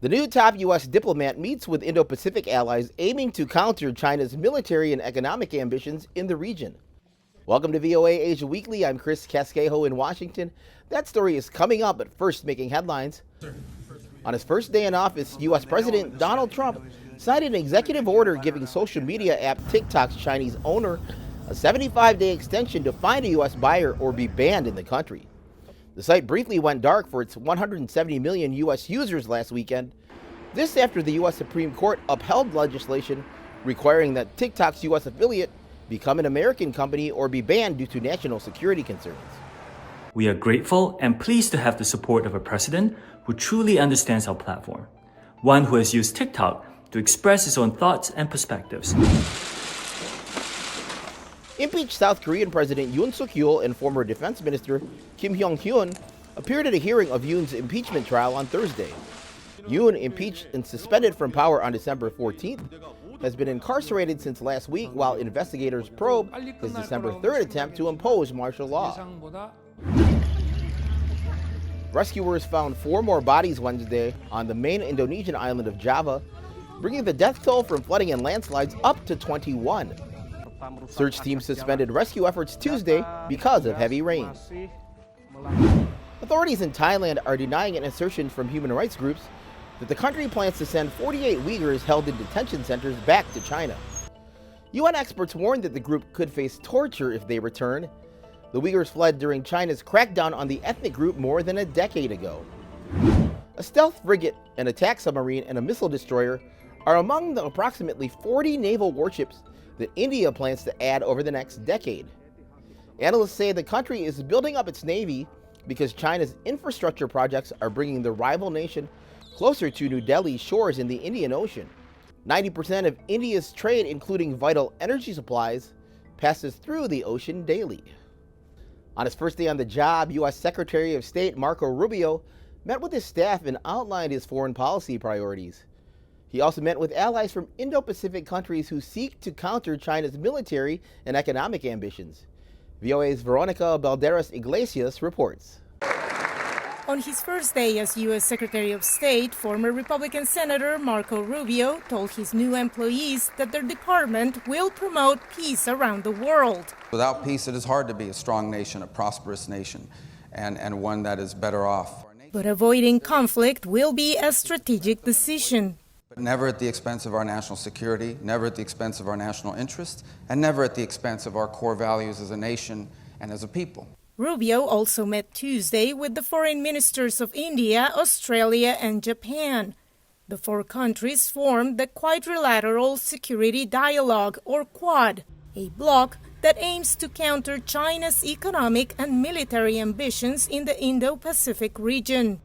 The new top U.S. diplomat meets with Indo-Pacific allies aiming to counter China's military and economic ambitions in the region. Welcome to VOA Asia Weekly. I'm Chris Casquejo in Washington. That story is coming up, but first making headlines. On his first day in office, U.S. President Donald Trump signed an executive order giving social media app TikTok's Chinese owner a 75-day extension to find a U.S. buyer or be banned in the country. The site briefly went dark for its 170 million U.S. users last weekend. This after the U.S. Supreme Court upheld legislation requiring that TikTok's U.S. affiliate become an American company or be banned due to national security concerns. We are grateful and pleased to have the support of a president who truly understands our platform, one who has used TikTok to express his own thoughts and perspectives. Impeached South Korean President Yoon Suk-yeol and former Defense Minister Kim Hyong-hyun appeared at a hearing of Yoon's impeachment trial on Thursday. Yoon, impeached and suspended from power on December 14th, has been incarcerated since last week while investigators probe his December 3rd attempt to impose martial law. Rescuers found 4 more bodies Wednesday on the main Indonesian island of Java, bringing the death toll from flooding and landslides up to 21. Search teams suspended rescue efforts Tuesday because of heavy rain. Authorities in Thailand are denying an assertion from human rights groups that the country plans to send 48 Uyghurs held in detention centers back to China. UN experts warned that the group could face torture if they return. The Uyghurs fled during China's crackdown on the ethnic group more than a decade ago. A stealth frigate, an attack submarine, and a missile destroyer are among the approximately 40 naval warships that India plans to add over the next decade. Analysts say the country is building up its navy because China's infrastructure projects are bringing the rival nation closer to New Delhi's shores in the Indian Ocean. 90% of India's trade, including vital energy supplies, passes through the ocean daily. On his first day on the job, U.S. Secretary of State Marco Rubio met with his staff and outlined his foreign policy priorities. He also met with allies from Indo-Pacific countries who seek to counter China's military and economic ambitions. VOA's Veronica Balderas Iglesias reports. On his first day as U.S. Secretary of State, former Republican Senator Marco Rubio told his new employees that their department will promote peace around the world. Without peace, it is hard to be a strong nation, a prosperous nation, and one that is better off. But avoiding conflict will be a strategic decision. But never at the expense of our national security, never at the expense of our national interests, and never at the expense of our core values as a nation and as a people. Rubio also met Tuesday with the foreign ministers of India, Australia, and Japan. The 4 countries formed the Quadrilateral Security Dialogue, or Quad, a bloc that aims to counter China's economic and military ambitions in the Indo-Pacific region.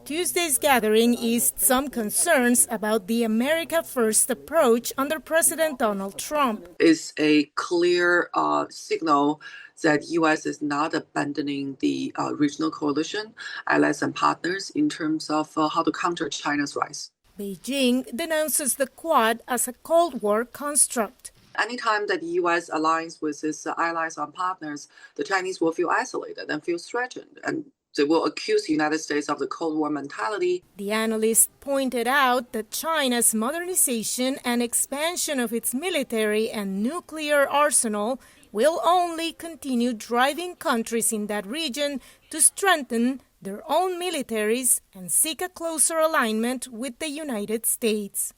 Tuesday's gathering eased some concerns about the America First approach under President Donald Trump. It's a clear signal that U.S. is not abandoning the regional coalition, allies and partners in terms of how to counter China's rise. Beijing denounces the Quad as a Cold War construct. Anytime that the U.S. aligns with its allies and partners, the Chinese will feel isolated and feel threatened, and they will accuse the United States of the Cold War mentality. The analyst pointed out that China's modernization and expansion of its military and nuclear arsenal will only continue driving countries in that region to strengthen their own militaries and seek a closer alignment with the United States.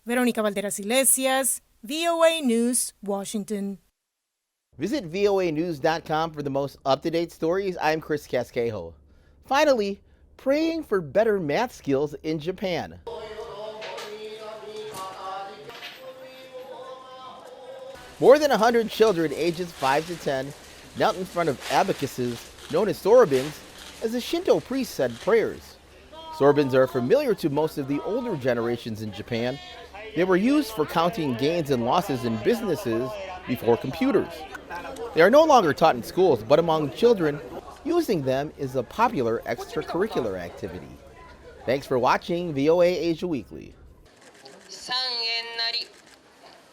Veronica Balderas Iglesias, VOA News, Washington. Visit voanews.com for the most up-to-date stories. I'm Chris Casquejo. Finally, praying for better math skills in Japan. More than 100 children ages 5 to 10 knelt in front of abacuses known as sorobins as the Shinto priest said prayers. Sorobins are familiar to most of the older generations in Japan. They were used for counting gains and losses in businesses before computers. They are no longer taught in schools, but among children, using them is a popular extracurricular activity. Thanks for watching VOA Asia Weekly. 3円なり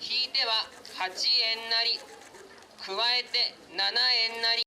引いては8円なり加えて7円なり